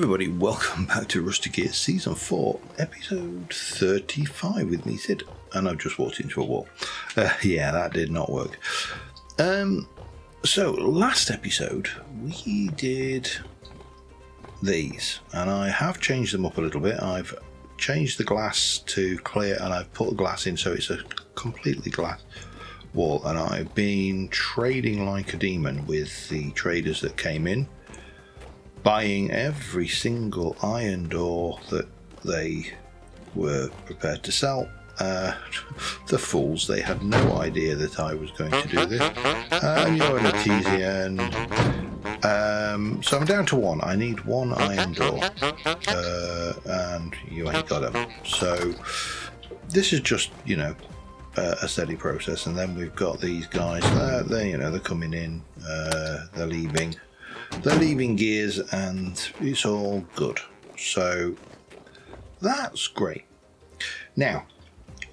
everybody, welcome back to Rusty Gear Season 4, Episode 35 with me, Sid. And I've just walked into a wall. Yeah, that did not work. So, last episode, we did these. And I have changed them up a little bit. I've changed the glass to clear and I've put the glass in so it's a completely glass wall. And I've been trading like a demon with the traders that came in, buying every single iron door that they were prepared to sell. The fools, they had no idea that I was going to do this. And you're an Artesian. So I'm down to one. I need one iron door. And you ain't got them. So this is just, you know, a steady process. And then we've got these guys. They're coming in. They're leaving. They're leaving gears and it's all good. So that's great. Now,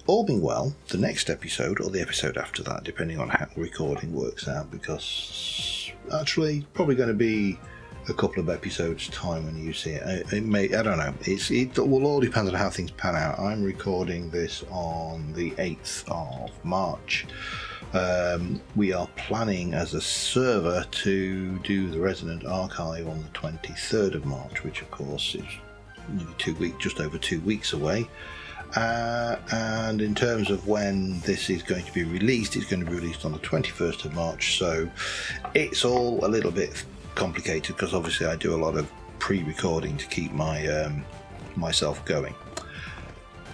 all being well, the next episode or the episode after that, depending on how recording works out, because actually probably going to be a couple of episodes time when you see it. It may, I don't know. It will all depend on how things pan out. I'm recording this on the 8th of March. We are planning as a server to do the Resident Archive on the 23rd of March, which of course is nearly just over 2 weeks away. And in terms of when this is going to be released, it's going to be released on the 21st of March. So it's all a little bit complicated because obviously I do a lot of pre-recording to keep my myself going.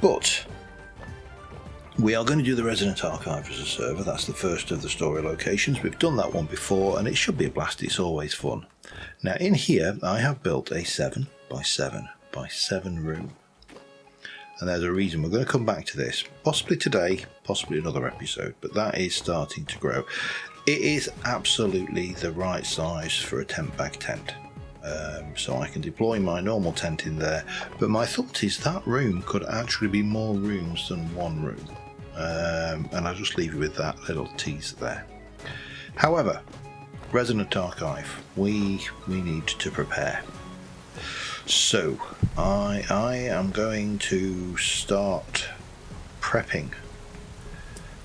But we are going to do the Resident Archive as a server. That's the first of the story locations. We've done that one before and it should be a blast. It's always fun. Now in here I have built a 7 by 7 by 7 room. And there's a reason. We're going to come back to this. Possibly today, possibly another episode. But that is starting to grow. It is absolutely the right size for a tent bag tent. So I can deploy my normal tent in there. But my thought is that room could actually be more rooms than one room. And I'll just leave you with that little tease there. However, Resident Archive, we need to prepare. So I am going to start prepping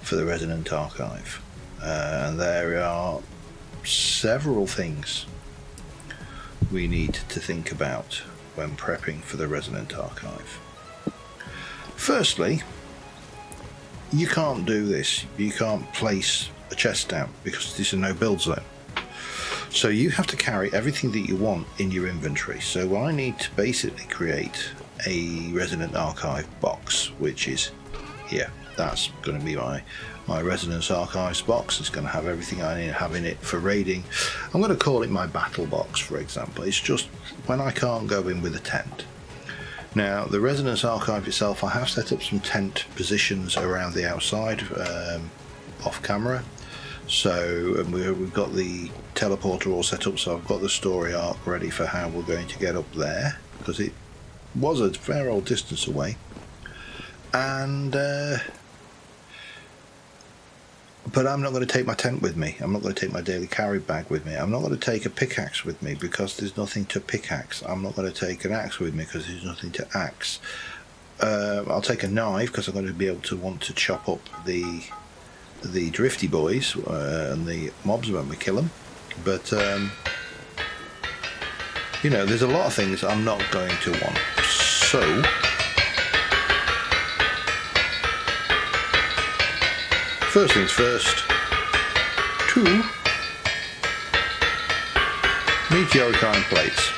for the Resident Archive. And there are several things we need to think about when prepping for the Resident Archive. Firstly, you can't do this. You can't place a chest down because this is no build zone. So you have to carry everything that you want in your inventory. So I need to basically create a Resident Archive box, which is here. That's going to be my Residence Archives box. It's going to have everything I need to have in it for raiding. I'm going to call it my battle box, for example. It's just when I can't go in with a tent. Now, the Residence Archive itself, I have set up some tent positions around the outside, off camera. So we've got the teleporter all set up, so I've got the story arc ready for how we're going to get up there, because it was a fair old distance away. And but I'm not going to take my tent with me. I'm not going to take my daily carry bag with me. I'm not going to take a pickaxe with me because there's nothing to pickaxe. I'm not going to take an axe with me because there's nothing to axe. I'll take a knife because I'm going to be able to want to chop up the drifty boys and the mobs when we kill them. But you know, there's a lot of things I'm not going to want. So first things first, 2 meteoric iron plates.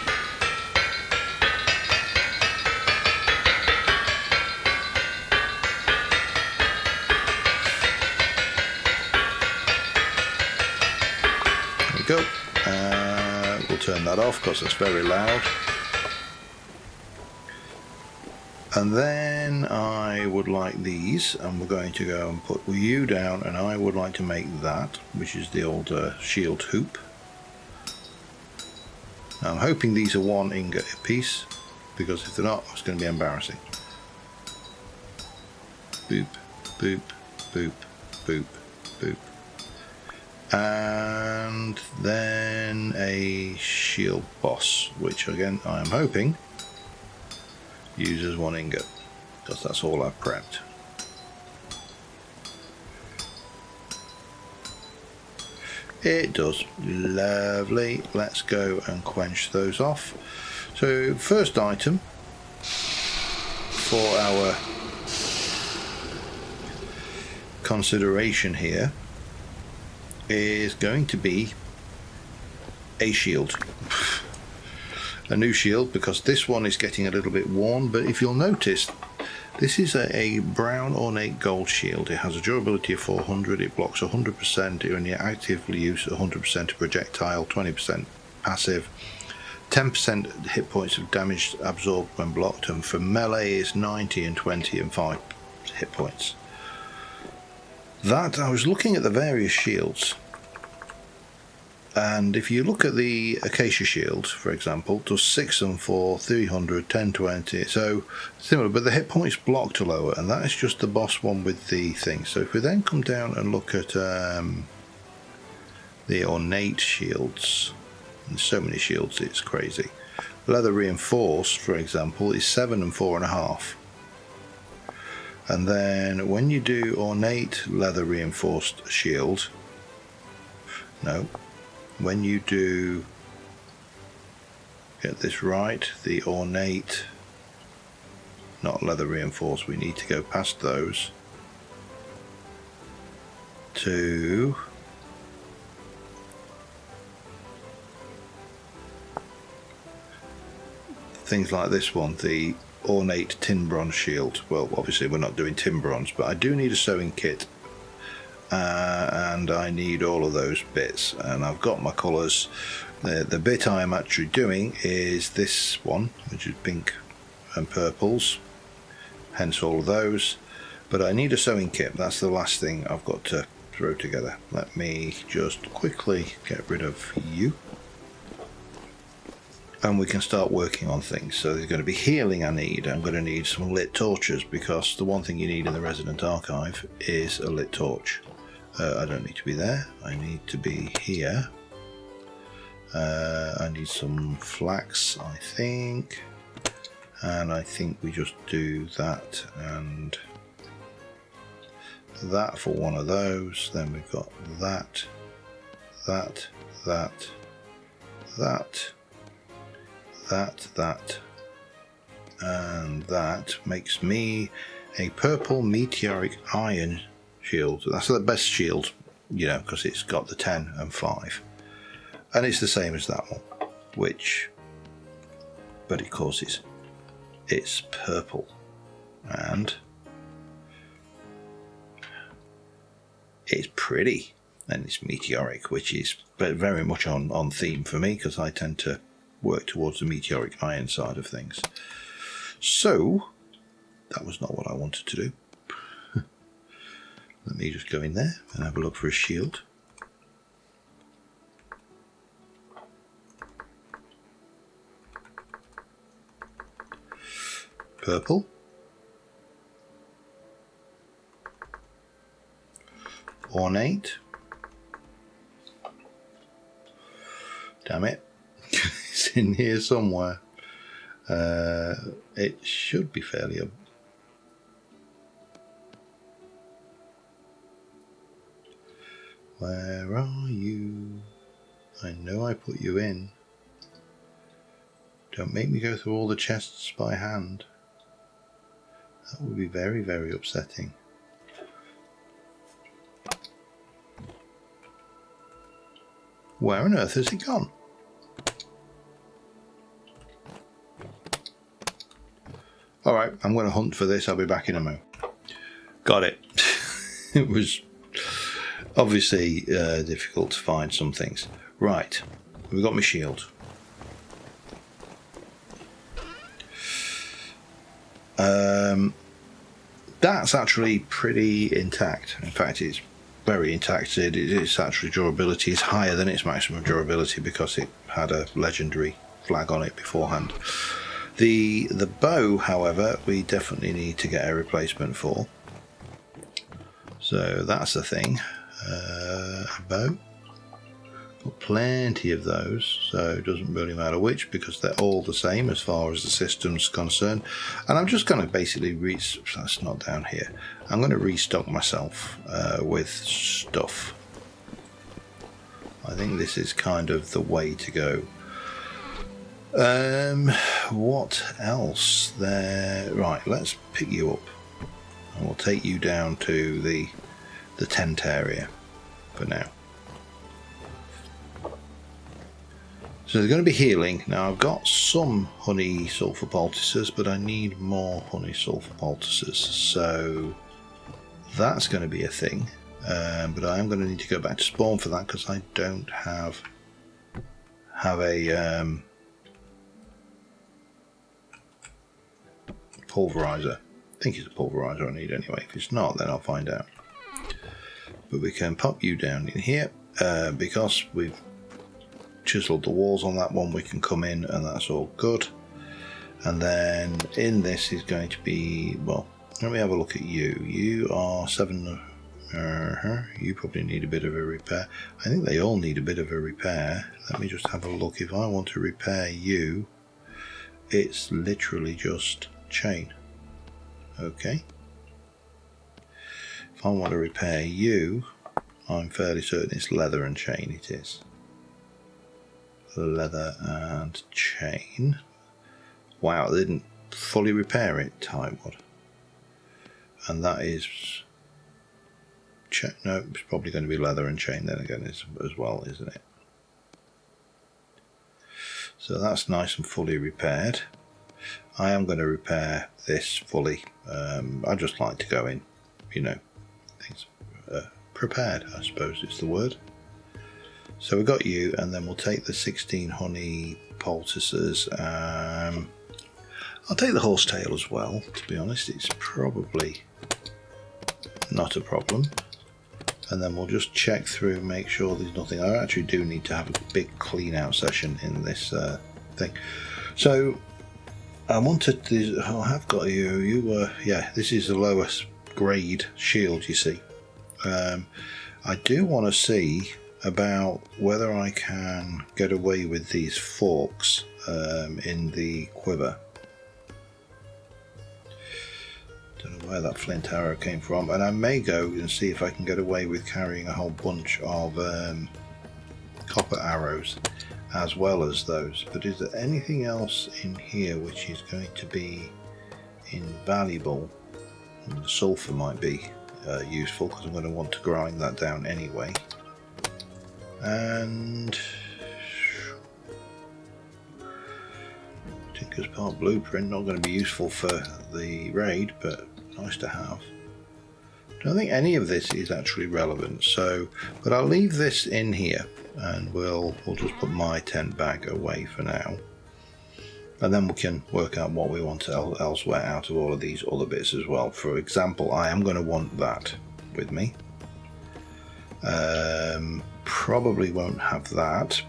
There we go. We'll turn that off because it's very loud. And then I would like these, and we're going to go and put you down, and I would like to make that, which is the old shield hoop. Now, I'm hoping these are 1 ingot a piece, because if they're not, it's going to be embarrassing. Boop, boop, boop, boop, boop. and then a shield boss, which again I am hoping uses 1 ingot, because that's all I've prepped. It does. Lovely. Let's go and quench those off. So first item for our consideration here is going to be a shield. A new shield, because this one is getting a little bit worn, but if you'll notice, this is a brown ornate gold shield. It has a durability of 400, it blocks 100% when you actively use 100% projectile, 20% passive, 10% hit points of damage absorbed when blocked, and for melee is 90 and 20 and 5 hit points. That, I was looking at the various shields, and if you look at the Acacia shield, for example, it does 6 and 4, 300, 10, 20, so similar, but the hit points blocked are lower, and that is just the boss one with the thing. So if we then come down and look at the ornate shields, there's so many shields it's crazy. Leather reinforced, for example, is 7 and 4.5. And then when you do ornate leather reinforced shield, no, when you do, get this right, the ornate, not leather reinforced, we need to go past those to things like this one, the ornate tin bronze shield. Well, obviously we're not doing tin bronze, but I do need a sewing kit, and I need all of those bits, and I've got my colours. The bit I am actually doing is this one, which is pink and purples, hence all of those, but I need a sewing kit. That's the last thing I've got to throw together. Let me just quickly get rid of you, and we can start working on things. So there's going to be healing I need. I'm going to need some lit torches, because the one thing you need in the Resident Archive is a lit torch. I don't need to be there, I need to be here. I need some flax, I think, and I think we just do that and that for one of those. Then we've got that, that, that, that, that, and that makes me a purple meteoric iron shield. That's the best shield, you know, because it's got the 10 and 5, and it's the same as that one, but of course it's purple, and it's pretty, and it's meteoric, which is very much on theme for me, because I tend to work towards the meteoric iron side of things. So that was not what I wanted to do. Let me just go in there and have a look for a shield. Purple. Ornate. Damn it. It's in here somewhere. It should be fairly up. Where are you? I know I put you in. Don't make me go through all the chests by hand. That would be very, very upsetting. Where on earth has he gone? Alright, I'm going to hunt for this. I'll be back in a moment. Got it. It was obviously difficult to find some things. Right, we've got my shield. That's actually pretty intact. In fact, it's very intact. Its actual durability is higher than its maximum durability, because it had a legendary flag on it beforehand. The bow, however, we definitely need to get a replacement for. So that's the thing. A bow. Got plenty of those, so it doesn't really matter which, because they're all the same as far as the system's concerned. And I'm just going to basically that's not down here. I'm going to restock myself with stuff. I think this is kind of the way to go. What else there? Right, let's pick you up and we'll take you down to the tent area for now. So there's going to be healing. Now I've got some honey sulfur poultices, but I need more honey sulfur poultices, so that's going to be a thing. But I am going to need to go back to spawn for that because I don't have a pulverizer. I think it's a pulverizer I need anyway. If it's not, then I'll find out. But we can pop you down in here because we've chiseled the walls on that one. We can come in and that's all good. And then in this is going to be, well, let me have a look at you. You are 7. You probably need a bit of a repair. I think they all need a bit of a repair. Let me just have a look. If I want to repair you, it's literally just chain. Okay. If I want to repair you, I'm fairly certain it's leather and chain. It is. Leather and chain. Wow, they didn't fully repair it, Timewood. And that is... no, it's probably going to be leather and chain then again as well, isn't it? So that's nice and fully repaired. I am going to repair this fully. I just like to go in, you know, things prepared, I suppose is the word. So we got you, and then we'll take the 16 honey poultices. I'll take the horsetail as well, to be honest. It's probably not a problem. And then we'll just check through, make sure there's nothing. I actually do need to have a big clean out session in this thing. So I wanted to, I have got you. You were, yeah, this is the lowest grade shield, you see. I do want to see about whether I can get away with these forks in the quiver. Don't know where that flint arrow came from, and I may go and see if I can get away with carrying a whole bunch of copper arrows as well as those. But is there anything else in here which is going to be invaluable? And the sulfur might be useful because I'm going to want to grind that down anyway. And Tinker's Part blueprint, not going to be useful for the raid, but nice to have. I don't think any of this is actually relevant, so but I'll leave this in here and we'll just put my tent bag away for now, and then we can work out what we want elsewhere out of all of these other bits as well. For example, I am going to want that with me. Probably won't have that,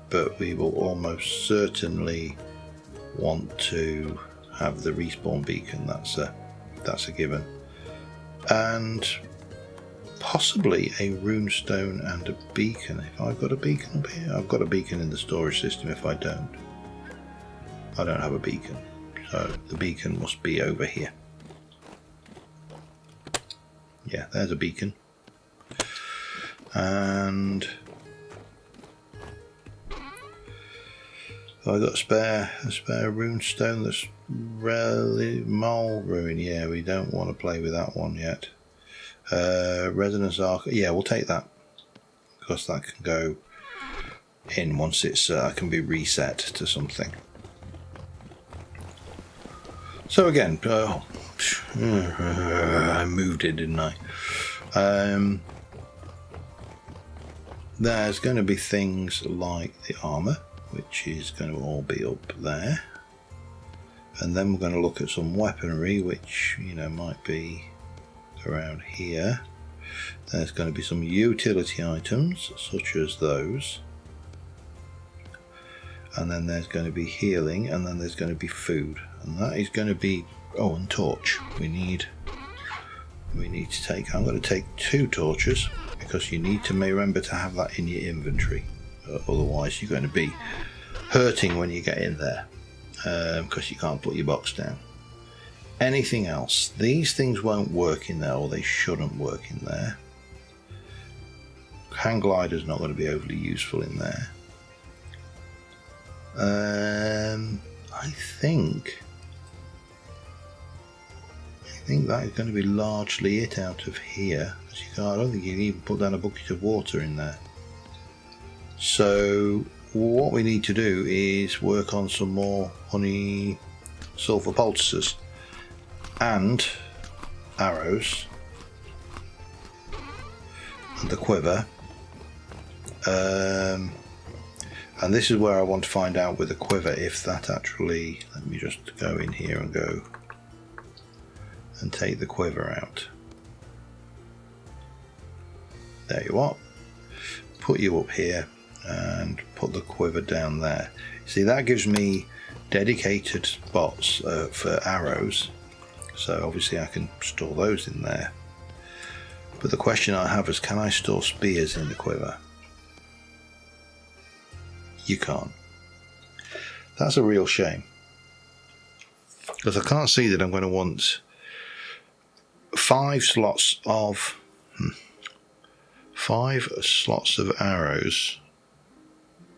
but we will almost certainly want to have the respawn beacon. That's a given, and possibly a runestone and a beacon. If I've got a beacon up here, I've got a beacon in the storage system. If I don't have a beacon, so the beacon must be over here. Yeah, there's a beacon. And I've got a spare runestone that's really mole ruin. Yeah, we don't want to play with that one yet. Resonance arc. Yeah, we'll take that because that can go in once it's can be reset to something. So again, I moved it, didn't I? There's going to be things like the armour, which is going to all be up there, and then we're going to look at some weaponry, which, you know, might be around here. There's going to be some utility items such as those, and then there's going to be healing, and then there's going to be food, and that is going to be, oh, and torch. We need to take, I'm going to take 2 torches because you need to remember to have that in your inventory. otherwise you're going to be hurting when you get in there, because you can't put your box down. Anything else? These things won't work in there, or they shouldn't work in there. Hang glider's not going to be overly useful in there. I think that is going to be largely it out of here. I don't think you can even put down a bucket of water in there. So what we need to do is work on some more honey sulfur poulticers and arrows and the quiver. And this is where I want to find out with the quiver if that actually, let me just go in here and go and take the quiver out. There you are. Put you up here and put the quiver down there. See, that gives me dedicated spots for arrows, so obviously I can store those in there. But the question I have is, can I store spears in the quiver? You can't. That's a real shame, because I can't see that I'm going to want 5 slots of arrows.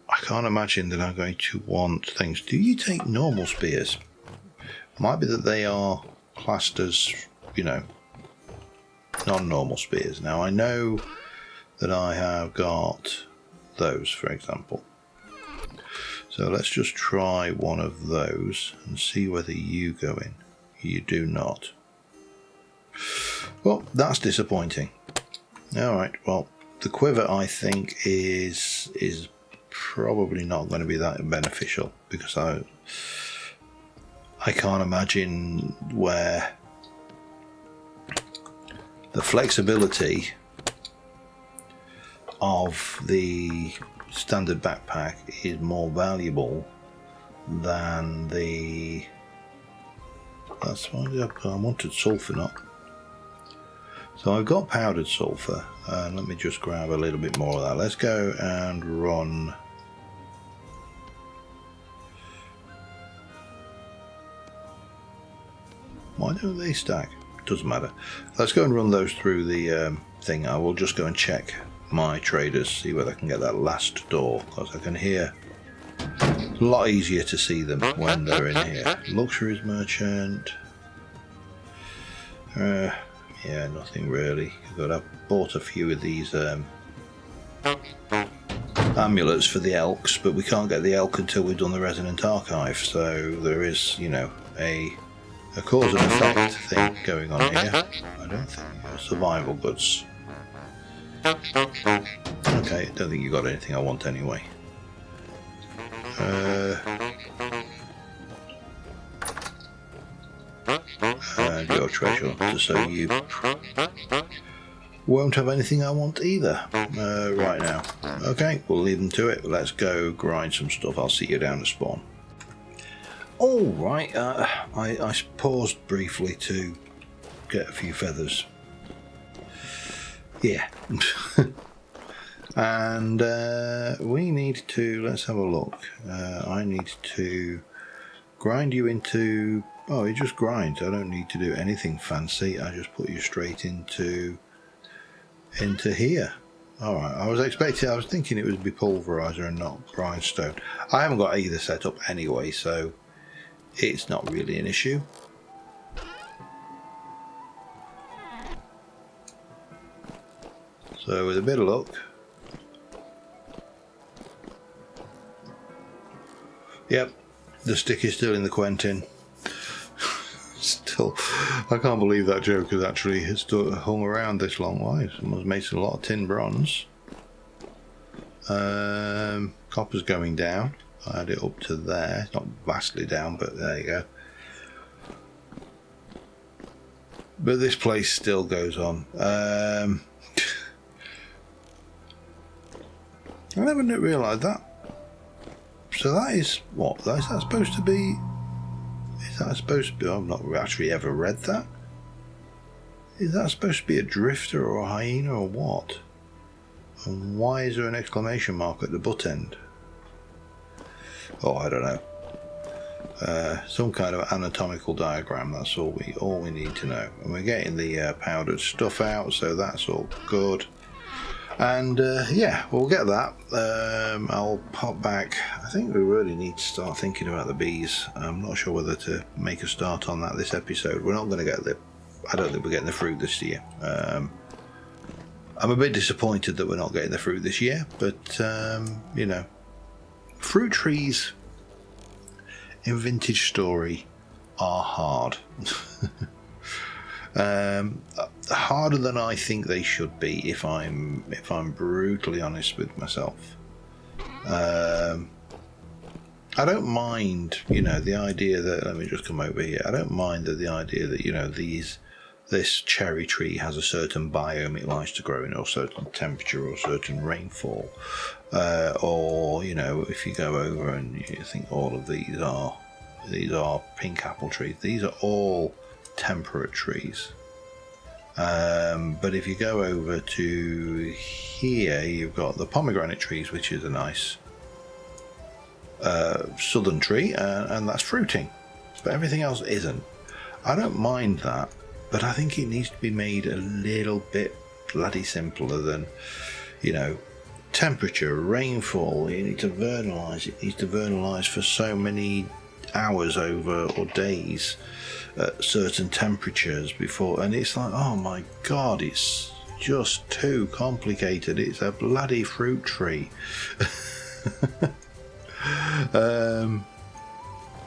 I can't imagine that I'm going to want things. Do you take normal spears? Might be that they are classed as, you know, non-normal spears. Now I know that I have got those, for example. So let's just try one of those and see whether you go in. You do not. Well, that's disappointing. Alright, well, the quiver I think is probably not going to be that beneficial, because I can't imagine where the flexibility of the standard backpack is more valuable than the... That's fine. I wanted sulfur, not. So I've got powdered sulfur, and let me just grab a little bit more of that. Let's go and run. Why don't they stack? Doesn't matter. Let's go and run those through the thing. I will just go and check my traders, see whether I can get that last door, because I can hear. It's a lot easier to see them when they're in here. Luxuries merchant. Yeah, nothing really. I bought a few of these amulets for the elks, but we can't get the elk until we've done the Resonant Archive, so there is, you know, a cause and effect thing going on here. I don't think survival goods. Okay, I don't think you got anything I want anyway. And your treasure, so you won't have anything I want either right now. Okay, we'll leave them to it. Let's go grind some stuff. I'll see you down at spawn. Alright, I paused briefly to get a few feathers. Yeah. And we need to, let's have a look. I need to grind you into, oh, it just grinds. I don't need to do anything fancy. I just put you straight into here. Alright, I was thinking it would be pulverizer and not grindstone. I haven't got either set up anyway, so it's not really an issue. So with a bit of luck, yep, the stick is still in the Quentin. Still, I can't believe that joke has actually hung around this long. Why? Someone's made a lot of tin bronze. Copper's going down. I had it up to there. It's not vastly down, but there you go. But this place still goes on. I never realised that. So that is what? Is that supposed to be? Is that supposed to be? I've not actually ever read that. Is that supposed to be a drifter or a hyena or what? And why is there an exclamation mark at the butt end? Oh, I don't know. Some kind of anatomical diagram, that's all we need to know. And we're getting the powdered stuff out, so that's all good. And yeah, we'll get that. I'll pop back. I think we really need to start thinking about the bees. I'm not sure whether to make a start on that this episode. We're not going to get I don't think we're getting the fruit this year. I'm a bit disappointed that we're not getting the fruit this year, but you know, fruit trees in Vintage Story are hard. Harder than I think they should be, if I'm brutally honest with myself. I don't mind, you know, the idea that, let me just come over here. I don't mind the idea that, you know, this cherry tree has a certain biome it likes to grow in, or a certain temperature, or a certain rainfall, or, you know, if you go over and you think all of these are pink apple trees. These are all temperate trees. But if you go over to here, you've got the pomegranate trees, which is a nice southern tree, and that's fruiting. But everything else isn't. I don't mind that, but I think it needs to be made a little bit bloody simpler than, you know, temperature, rainfall. You need to vernalize. It needs to vernalize for so many hours over, or days, at certain temperatures before, and it's like, oh my god, it's just too complicated. It's a bloody fruit tree.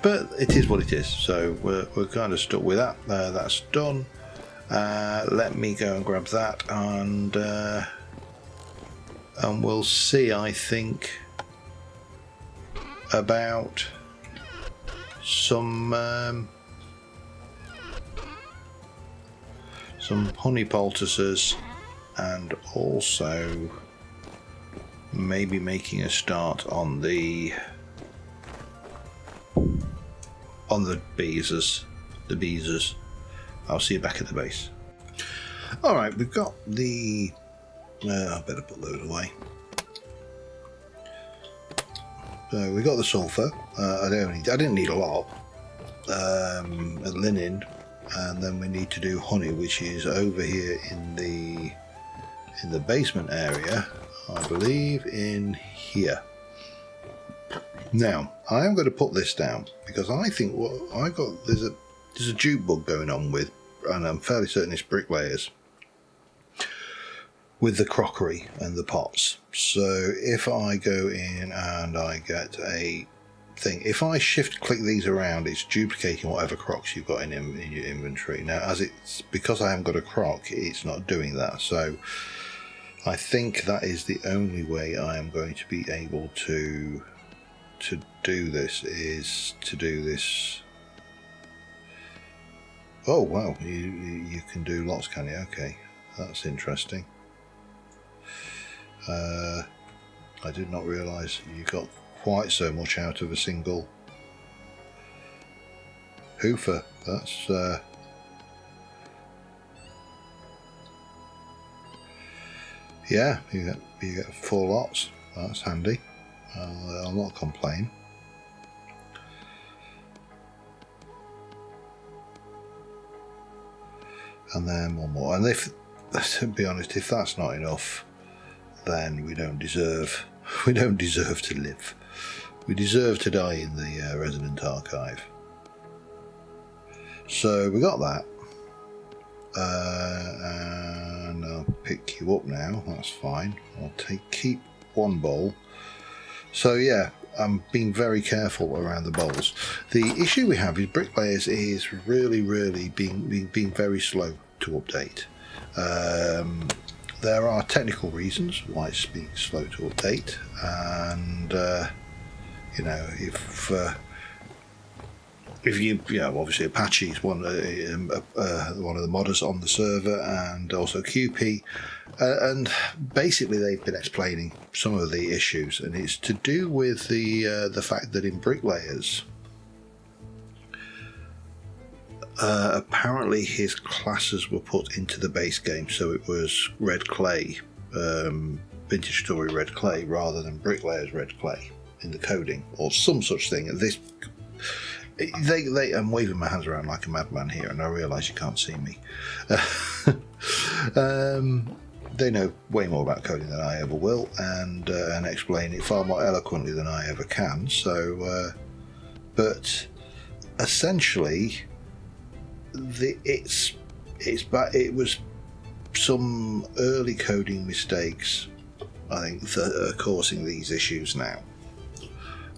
But it is what it is, so we're kind of stuck with that. That's done. Let me go and grab that, and we'll see, I think, about some honey poultices, and also maybe making a start on the beesers. I'll see you back at the base. Alright, we've got the I better put those away. So we got the sulphur. I didn't need a lot. Linen, and then we need to do honey, which is over here in the basement area, I believe, in here. Now I am going to put this down because I think there's a dupe bug going on with, and I'm fairly certain it's bricklayers, with the crockery and the pots. So if I go in and I get a thing, if I shift click these around, it's duplicating whatever crocs you've got in your inventory. Now, as it's because I haven't got a croc, it's not doing that. So I think that is the only way I am going to be able to do this, is to do this. Oh wow, you can do lots, can you? Okay, that's interesting. I did not realise you got quite so much out of a single hoofer. That's yeah, you get 4 lots. That's handy. I'll not complain. And then one more. And if, to be honest, if that's not enough, then we don't deserve to live. We deserve to die in the Resident Archive. So we got that, and I'll pick you up now. That's fine. I'll keep one bowl. So yeah, I'm being very careful around the bowls. The issue we have is bricklayers is really being very slow to update. There are technical reasons why it's being slow to update, and you know, if you obviously Apache is one of the modders on the server, and also QP, and basically they've been explaining some of the issues, and it's to do with the fact that in bricklayers, apparently his classes were put into the base game, so it was red clay vintage story red clay rather than bricklayers red clay in the coding, or some such thing. This, I'm waving my hands around like a madman here, and I realise you can't see me. They know way more about coding than I ever will, and explain it far more eloquently than I ever can. So, but essentially, it was some early coding mistakes, I think, that are causing these issues now,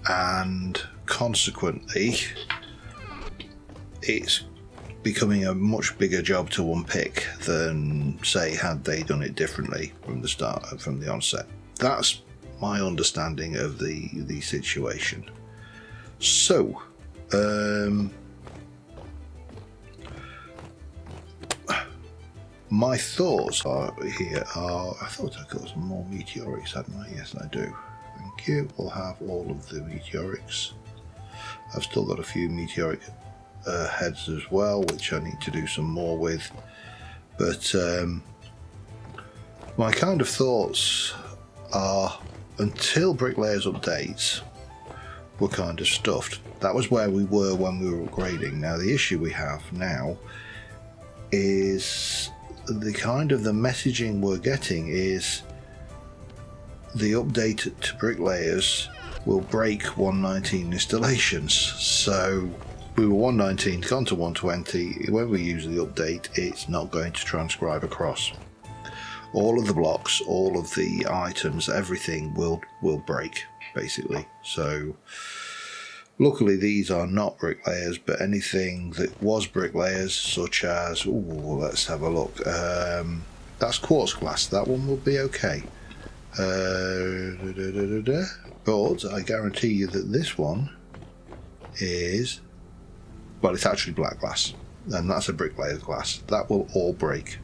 and consequently, it's becoming a much bigger job to unpick than, say, had they done it differently from the start, from the onset. That's my understanding of the situation. So, my thoughts I thought I got some more meteorics, hadn't I? Yes, I do. Thank you. We'll have all of the meteorics. I've still got a few meteoric heads as well, which I need to do some more with. But my kind of thoughts are, until Bricklayers updates, we're kind of stuffed. That was where we were when we were upgrading. Now the issue we have now is the kind of the messaging we're getting is the update to Bricklayers will break 119 installations. So we were 119, gone to 120. When we use the update, it's not going to transcribe across. All of the blocks, all of the items, everything will break, basically. So luckily these are not Bricklayers, but anything that was Bricklayers, such as, let's have a look. That's quartz glass. That one will be okay. But I guarantee you that this one is, well, it's actually black glass, and that's a Bricklayer's glass. That will all break.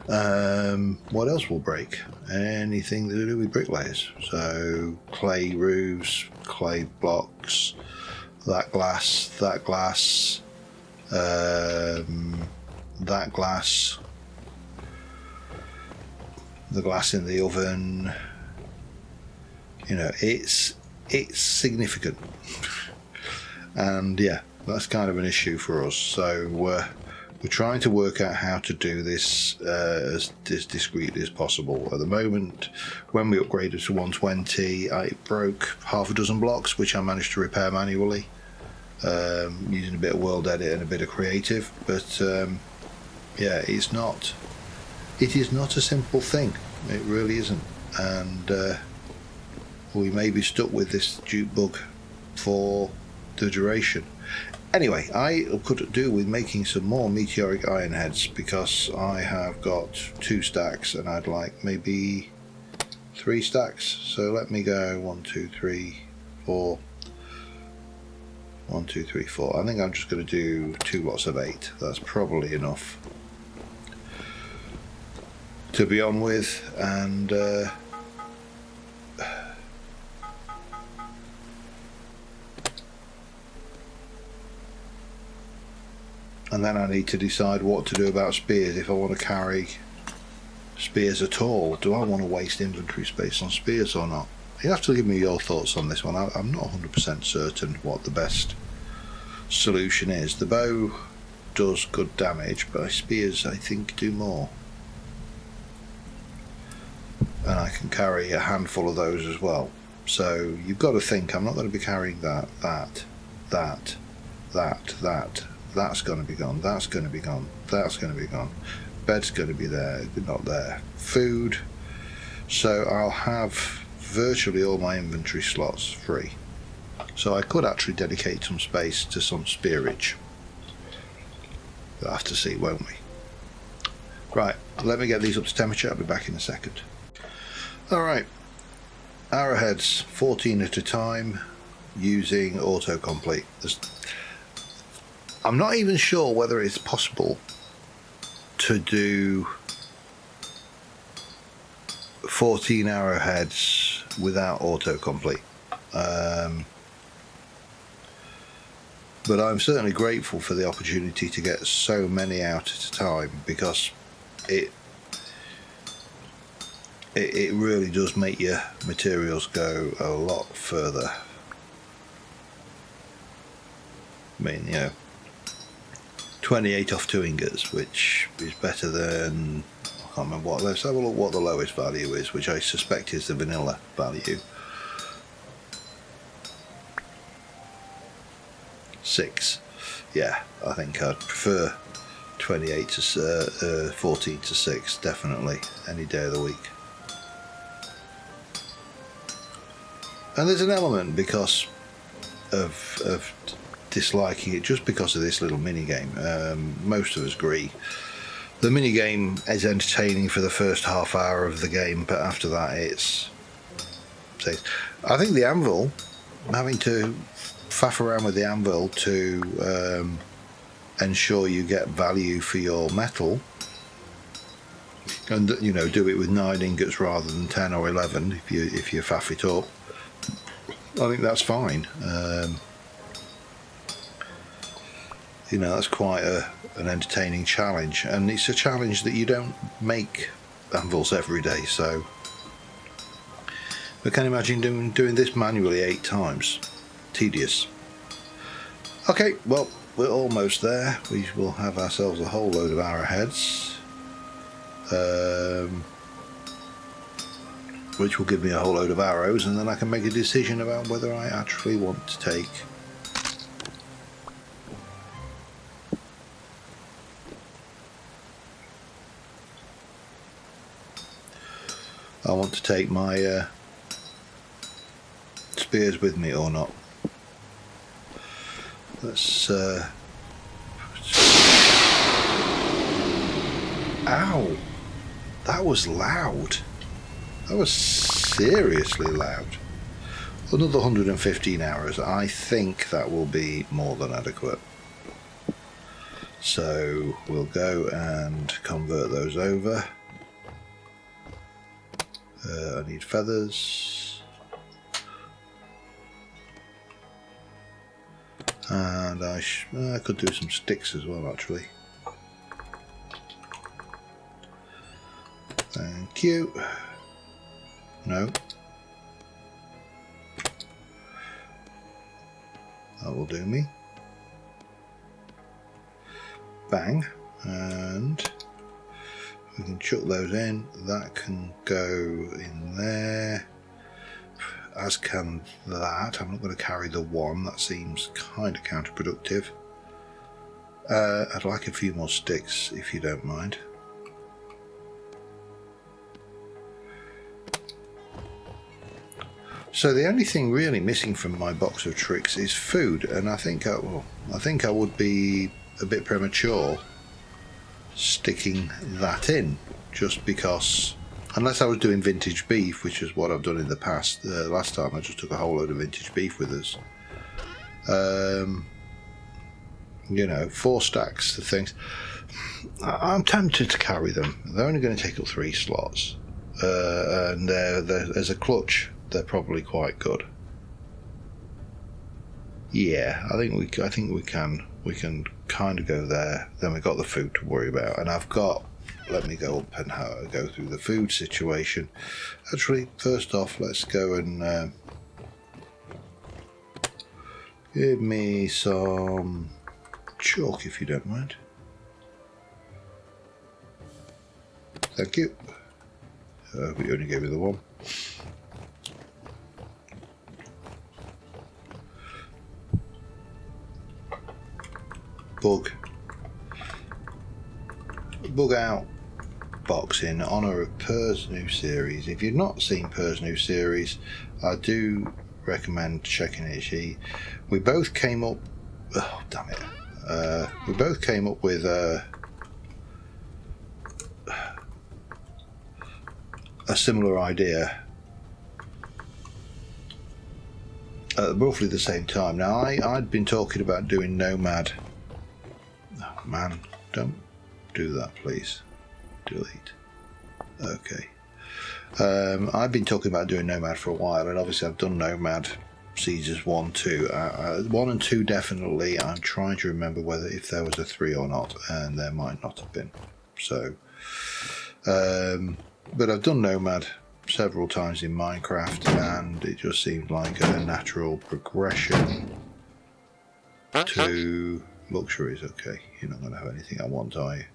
What else will break? Anything to do with Bricklayers. So clay roofs, clay blocks, that glass, that glass, that glass, the glass in the oven. You know, it's significant. And yeah, that's kind of an issue for us. So we're trying to work out how to do this as discreetly as possible. At the moment, when we upgraded to 120, I broke half a dozen blocks, which I managed to repair manually, using a bit of World Edit and a bit of Creative. But yeah, it is not a simple thing. It really isn't. And we may be stuck with this dupe bug for the duration. Anyway, I could do with making some more meteoric iron heads, because I have got 2 stacks and I'd like maybe 3 stacks. So let me go 1, 2, 3, 4. 1, 2, 3, 4. I think I'm just going to do 2 lots of 8. That's probably enough to be on with, and then I need to decide what to do about spears, if I want to carry spears at all. Do I want to waste inventory space on spears or not? You have to give me your thoughts on this one. I'm not 100% certain what the best solution is. The bow does good damage, but spears, I think, do more. And I can carry a handful of those as well. So you've got to think, I'm not going to be carrying that. That's going to be gone, that's going to be gone, that's going to be gone. Bed's going to be there, not there. Food. So I'll have virtually all my inventory slots free. So I could actually dedicate some space to some spearage. We'll have to see, won't we? Right, let me get these up to temperature. I'll be back in a second. Alright, arrowheads, 14 at a time, using autocomplete. I'm not even sure whether it's possible to do 14 arrowheads without autocomplete. But I'm certainly grateful for the opportunity to get so many out at a time, because it really does make your materials go a lot further. I mean, 28 off 2 ingots, which is better than, I can't remember what, let's have a look what the lowest value is, which I suspect is the vanilla value. 6. Yeah, I think I'd prefer 28 to 14 to 6, definitely, any day of the week. And there's an element because of disliking it just because of this little mini game. Most of us agree the mini game is entertaining for the first half hour of the game, but after that it's, I think the anvil, having to faff around with the anvil to ensure you get value for your metal, and do it with 9 ingots rather than 10 or 11 if you faff it up, I think that's fine. That's quite an entertaining challenge, and it's a challenge that you don't make anvils every day, so I can imagine doing this manually 8 times. Tedious. Okay, well, we're almost there. We will have ourselves a whole load of arrowheads, which will give me a whole load of arrows, and then I can make a decision about whether I actually want to take my spears with me or not. Let's ow, that was loud. That was seriously loud. Another 115 hours. I think that will be more than adequate. So we'll go and convert those over. I need feathers. And I could do some sticks as well, actually. Thank you. No. That will do me. Bang. And we can chuck those in. That can go in there. As can that. I'm not going to carry the one. That seems kind of counterproductive. I'd like a few more sticks, if you don't mind. So the only thing really missing from my box of tricks is food, and I think I would be a bit premature sticking that in, just because, unless I was doing vintage beef, which is what I've done in the past. Last time I just took a whole load of vintage beef with us. 4 stacks of things. I'm tempted to carry them. They're only going to take up 3 slots, and as a clutch, they're probably quite good. Yeah, I think we can kind of go there. Then we've got the food to worry about, and I've got. Let me go up and go through the food situation. Actually, first off, let's go and give me some chalk, if you don't mind. Thank you. We only gave me the one. Bug out box in honour of Per's new series. If you've not seen Per's new series, I do recommend checking it. We both came up. Oh damn it! We both came up with a similar idea at roughly the same time. Now I'd been talking about doing Nomad. Oh man, don't do that, please. Delete. Okay. I've been talking about doing Nomad for a while, and obviously I've done Nomad Sieges 1, 2. 1 and 2 definitely. I'm trying to remember if there was a 3 or not, and there might not have been. So But I've done Nomad several times in Minecraft, and it just seemed like a natural progression to luxuries. Okay, you're not going to have anything I want, are you?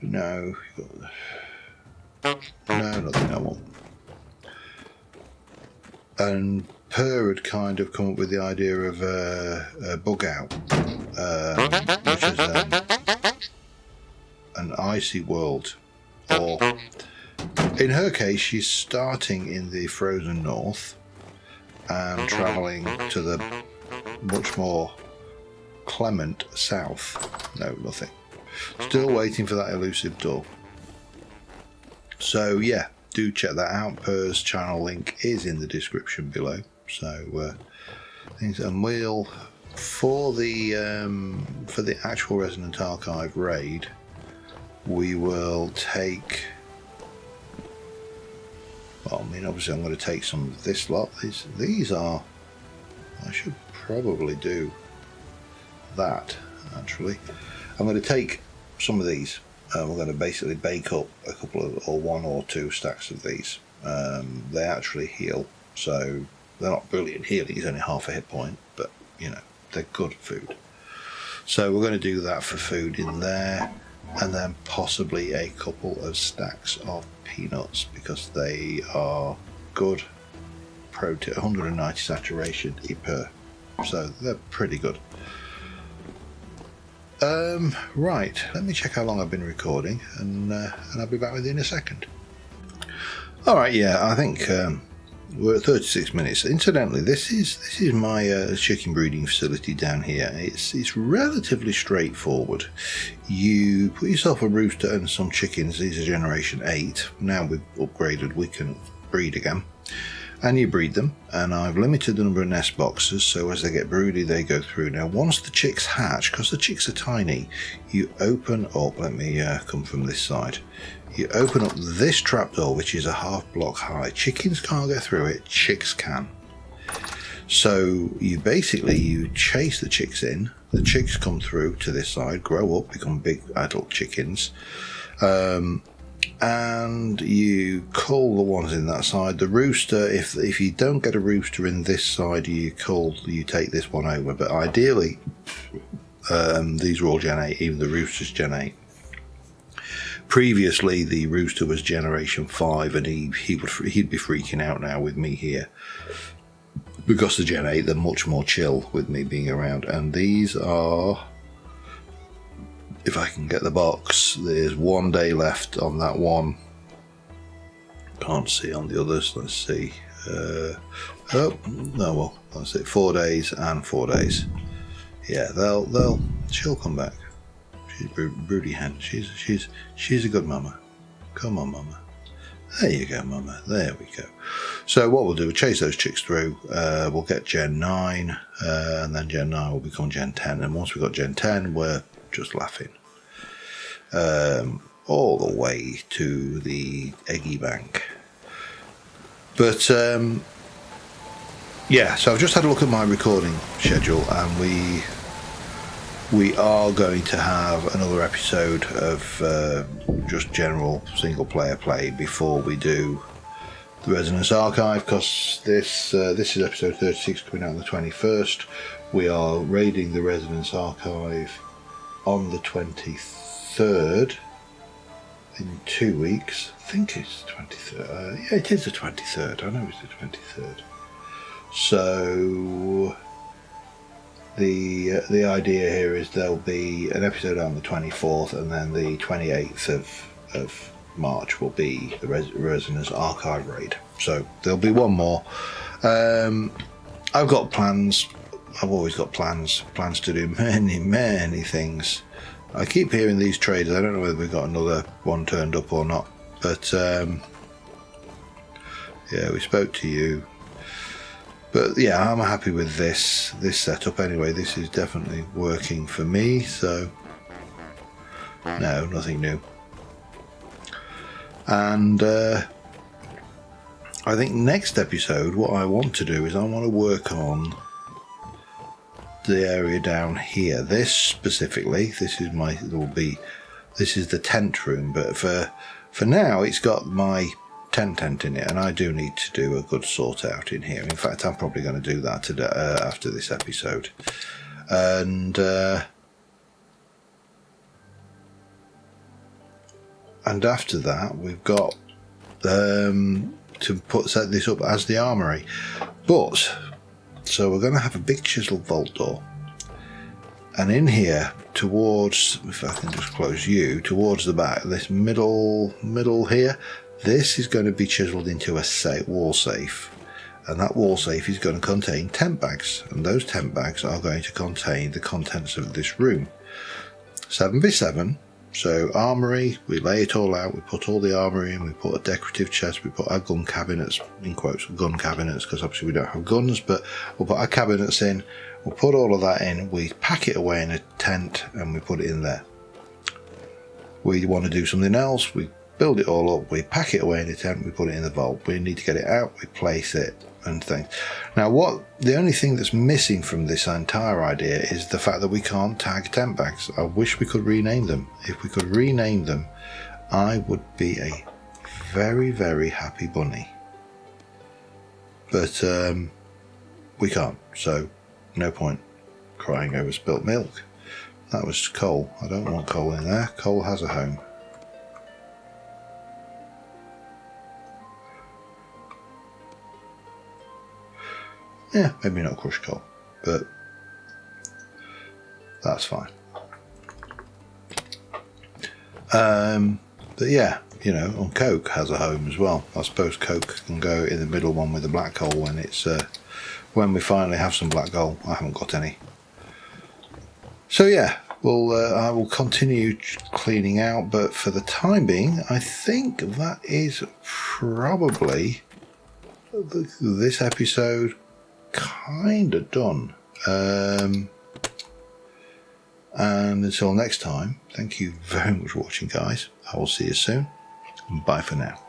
No, no, nothing I want. And Per had kind of come up with the idea of a bug out, which is an icy world, or in her case, she's starting in the frozen north and travelling to the much more clement south. No, nothing. Still waiting for that elusive door. So yeah, do check that out. Per's channel link is in the description below. So and we'll for the actual Resonant Archive raid, we will take. Well, I mean, obviously, I'm going to take some of this lot. These are. I should probably do that. Actually, I'm going to take some of these. We're going to basically bake up a couple of, or one or two stacks of these. They actually heal, so they're not brilliant healing. It's only half a hit point, but you know they're good food. So we're going to do that for food in there, and then possibly a couple of stacks of peanuts because they are good protein, 190 saturation per, so they're pretty good. Right, let me check how long I've been recording, and I'll be back with you in a second. Alright, yeah, I think we're at 36 minutes. Incidentally, this is my chicken breeding facility down here. It's relatively straightforward. You put yourself a rooster and some chickens. These are generation 8. Now we've upgraded, we can breed again. And you breed them, and I've limited the number of nest boxes, so as they get broody they go through. Now once the chicks hatch, because the chicks are tiny, you open up, let me come from this side, you open up this trapdoor, which is a half block high. Chickens can't get through it, chicks can. So you chase the chicks in, the chicks come through to this side, grow up, become big adult chickens, and you cull the ones in that side. The rooster, if you don't get a rooster in this side, you take this one over. But ideally, these are all Gen 8, even the rooster's Gen 8. Previously, the rooster was Generation 5, and he'd be freaking out now with me here. Because the Gen 8, they're much more chill with me being around. And these are, if I can get the box, there's 1 day left on that one. Can't see on the others. Let's see. Oh no, well that's it. 4 days and 4 days. Yeah, she'll come back. She's broody hen. She's a good mama. Come on, mama. There you go, mama. There we go. So what we'll do, we'll chase those chicks through. We'll get Gen 9, and then Gen 9 will become Gen 10. And once we've got Gen 10, we're just laughing. All the way to the eggy bank. But yeah, so I've just had a look at my recording schedule, and we are going to have another episode of just general single player play before we do the Resonance Archive, because this is episode 36 coming out on the 21st. We are raiding the Resonance Archive on the 23rd in 2 weeks. I think it's the 23rd. Yeah, it is the 23rd. I know it's the 23rd. So the idea here is there'll be an episode on the 24th, and then the 28th of March will be the Resonance Archive raid. So there'll be one more. I've got plans. I've always got plans to do many things. I keep hearing these traders. I don't know whether we've got another one turned up or not, but yeah, we spoke to you. But yeah, I'm happy with this setup anyway. This is definitely working for me, so no, nothing new. And I think next episode, what I want to do is I want to work on the area down here. This specifically, this is the tent room, but For now, it's got my tent in it, and I do need to do a good sort out in here. In fact, I'm probably going to do that today, after this episode. And after that, we've got to set this up as the armory. But so we're going to have a big chiseled vault door, and in here towards, if I can just close you, towards the back, this middle here, this is going to be chiseled into a wall safe, and that wall safe is going to contain tent bags, and those tent bags are going to contain the contents of this room. 7v7. So armory, we lay it all out, we put all the armory in, we put a decorative chest, we put our gun cabinets, in quotes, gun cabinets, because obviously we don't have guns, but we'll put our cabinets in, we'll put all of that in, we pack it away in a tent and we put it in there. We want to do something else, we build it all up, we pack it away in a tent, we put it in the vault. We need to get it out, we place it and things. Now the only thing that's missing from this entire idea is the fact that we can't tag tent bags. I wish we could rename them. If we could rename them, I would be a very, very happy bunny. But we can't, so no point crying over spilt milk. That was coal. I don't want coal in there. Coal has a home. Yeah, maybe not crushed coal, but that's fine. But yeah, you know, and coke has a home as well. I suppose coke can go in the middle one with the black coal when it's when we finally have some black coal. I haven't got any. So yeah, I will continue cleaning out, but for the time being, I think that is probably this episode kind of done. And until next time, thank you very much for watching, guys. I will see you soon. Bye for now.